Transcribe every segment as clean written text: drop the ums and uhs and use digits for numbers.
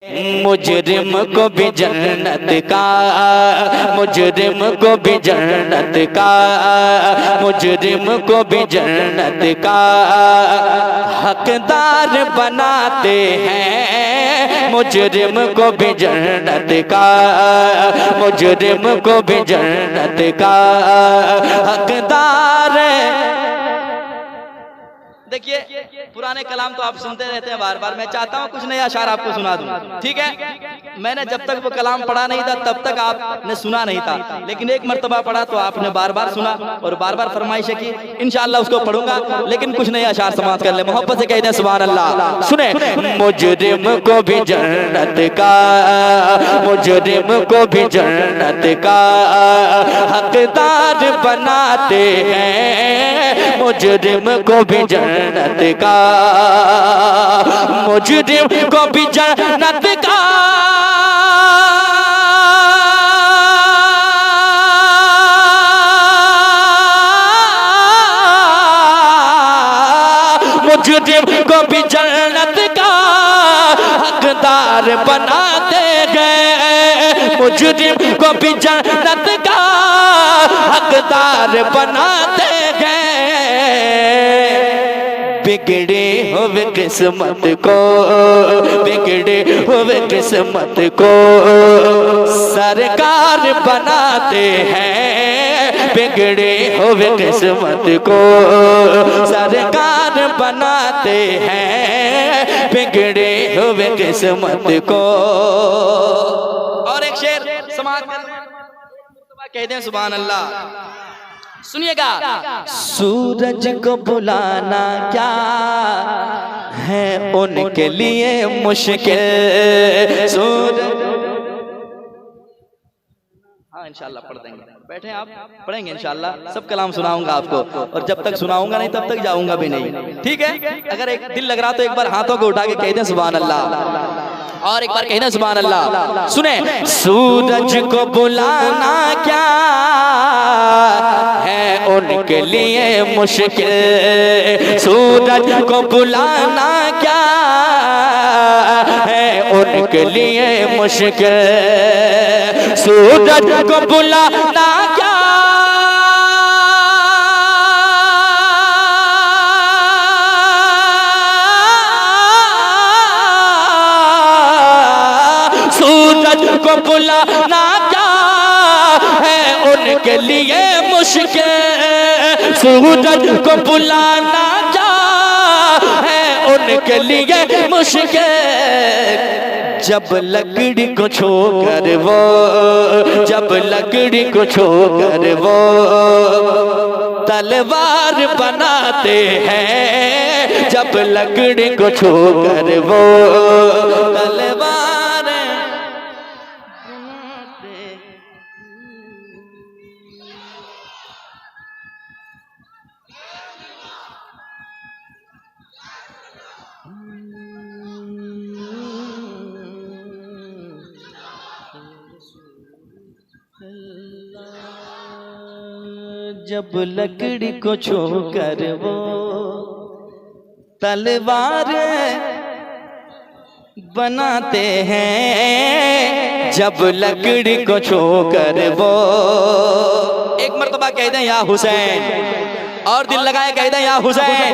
मुजरिम को भी जन्नत का, मुजरिम को भी जन्नत का, मुजरिम को भी जन्नत का हकदार बनाते हैं। मुजरिम को भी जन्नत का, मुजरिम को भी जन्नत का हकदार। देखिए पुराने कलाम तो आप सुनते रहते हैं बार बार, मैं चाहता हूँ कुछ नया अशार आपको सुना दूं, ठीक है। मैंने जब तक वो कलाम पढ़ा नहीं था तब तक आपने सुना नहीं था, लेकिन एक मर्तबा पढ़ा तो आपने बार बार सुना और बार बार फरमाइश की। इंशाअल्लाह उसको पढ़ूंगा, लेकिन कुछ नया अशार समाप्त कर ले। मोहब्बत से कह दें सुभान अल्लाह। सुने, मुजरिम को भी जन्नत का, मुजरिम को भी जन्नत का हकदार बनाते हैं। मुजरिम को भी जन्नत का, मुजरिम को भी जन्नत का मुजरिम को भी जन्नत का हकदार बनाते गए। मुजरिम को भी जन्नत का हकदार बनाते गए। बिगड़े हुए किस्मत को, बिगड़े हुए किस्मत को सरकार बनाते हैं। बिगड़े हुए किस्मत को सरकार बनाते हैं। बिगड़े हुए किस्मत को। और एक शेर समाप्त कहते हैं सुभान अल्लाह। सुनिएगा, सूरज को बुलाना क्या है उनके लिए मुश्किल। सूरज, हाँ इंशाल्लाह पढ़ देंगे, बैठे आप पढ़ेंगे इंशाल्लाह। सब कलाम सुनाऊंगा आपको, और जब तक सुनाऊंगा नहीं तब तक जाऊंगा भी नहीं, ठीक है। अगर एक दिल लग रहा तो एक बार हाथों को उठा के कह दें सुभान अल्लाह, और एक बार कहना सुभान अल्लाह। सुने, सूरज को बुलाना क्या है उनके लिए मुश्किल। सूरज को बुलाना क्या है उनके लिए मुश्किल। सूरज को बुलाना क्या को बुलाना क्या है उनके लिए मुश्किल। सूरज को बुलाना क्या है उनके लिए मुश्किल। जब लकड़ी को छोकर वो, जब लकड़ी को छोकर वो तलवार बनाते हैं। जब लकड़ी को छोकर वो तलवार जब लकड़ी को छोकर वो तलवार बनाते हैं। जब लकड़ी को छोकर वो, एक मर्तबा कह दें या हुसैन, और दिल लगाए कह दें या हुसैन।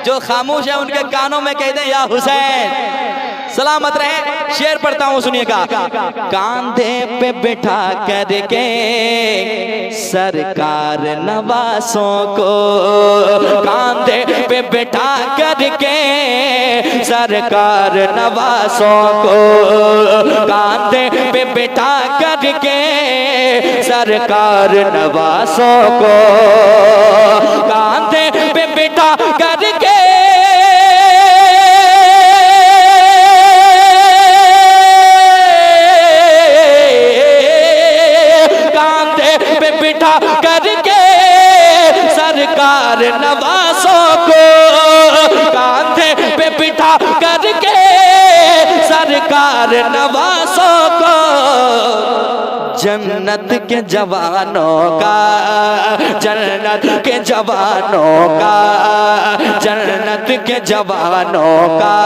जो खामोश है उनके कानों में कह दें या हुसैन। सलामत रहे। शेर पढ़ता हूँ सुनिएगा। कांधे पे बिठा करके सरकार नवासों को, कांधे पे बिठा करके सरकार नवासों को, कांधे पे बिठा करके सरकार नवासों को, कांधे पे बिठा करके बिठा करके सरकार नवासों को, कांधे पे बिठा करके सरकार नवासों को जन्नत के जवानों का, जन्नत के जवानों का, जन्नत के जवानों का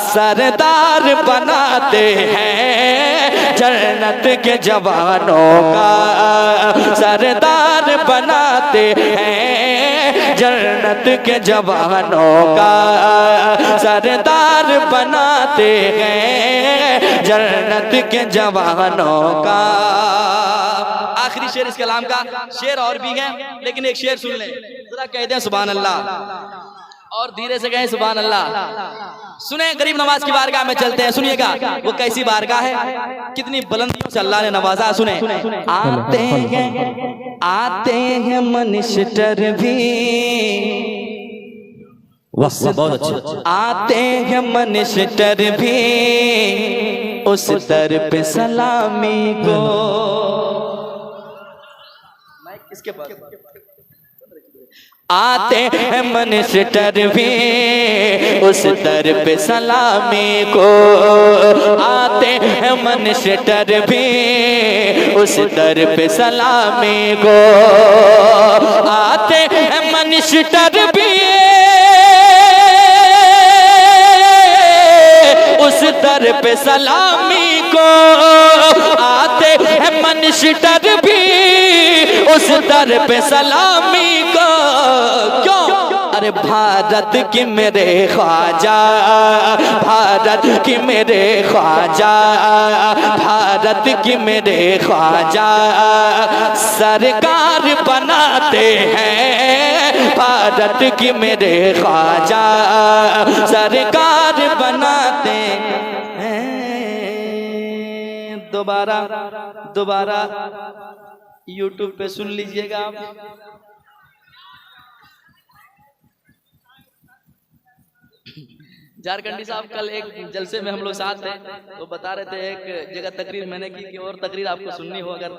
सरदार बनाते हैं, जन्नत के जवानों का सरदार बनाते हैं, जन्नत के जवानों का सरदार बनाते हैं, जन्नत के जवानों का। आखिरी शेर इस कलाम का, शेर और भी है लेकिन एक शेर सुन ले जरा, कहते हैं सुभान अल्लाह और धीरे से कहें सुभान अल्लाह। सुने, गरीब नवाज की बारगाह में चलते हैं, सुनिएगा वो कैसी बारगाह है, कितनी बुलंदियों से अल्लाह ने नवाजा। सुने, आते हैं मिनिस्टर भी, बहुत अच्छे, आते हैं मिनिस्टर भी उस दर पे सलामी को। किसके पास? आते हैं मिनिस्टर भी उस दर पे सलामी को, आते हैं मिनिस्टर भी उस दर पे सलामी को, आते हैं मिनिस्टर भी उस दर पे सलामी को, आते हैं मिनिस्टर भी उस दर पे सलामी को। क्यों? अरे भारत की मेरे ख्वाजा, भारत की मेरे ख्वाजा, भारत की मेरे ख्वाजा सरकार बनाते हैं, भारत की मेरे ख्वाजा सरकार बनाते हैं। दोबारा दोबारा YouTube पे सुन लीजिएगा आप। झारखंडी साहब कल एक जलसे में हम लोग साथ थे, तो बता रहे थे एक जगह तकरीर मैंने की कि और तकरीर आपको सुननी हो अगर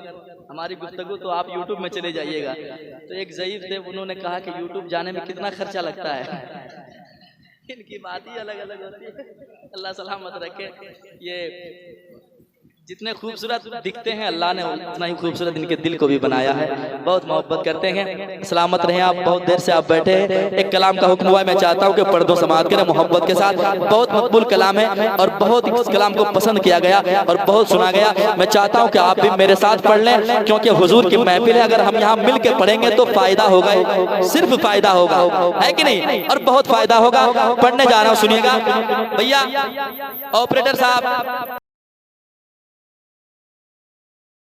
हमारी गुफ्तगू तो आप YouTube में चले जाइएगा। तो एक ज़ईफ थे, उन्होंने कहा कि YouTube जाने में कितना खर्चा लगता है। इनकी बात ही अलग अलग होती है, अल्लाह सलामत रखे। ये जितने खूबसूरत दिखते हैं अल्लाह ने उतना ही खूबसूरत इनके दिल को भी बनाया है, बहुत मोहब्बत करते हैं। सलामत रहें आप, बहुत देर से आप बैठे हैं, एक कलाम का हुक्म हुआ है, मैं चाहता हूं कि पर्दों समात करें मोहब्बत के साथ। बहुत मकबूल कलाम है और बहुत इस कलाम को पसंद किया गया और बहुत सुना गया। मैं चाहता हूं कि आप भी मेरे साथ पढ़ लें, क्योंकि हुजूर की महफिल है, अगर हम यहाँ मिल के पढ़ेंगे तो फायदा होगा, सिर्फ फायदा होगा, है कि नहीं, और बहुत फायदा होगा। पढ़ने जा रहा हूँ, सुनिएगा भैया। ऑपरेटर साहब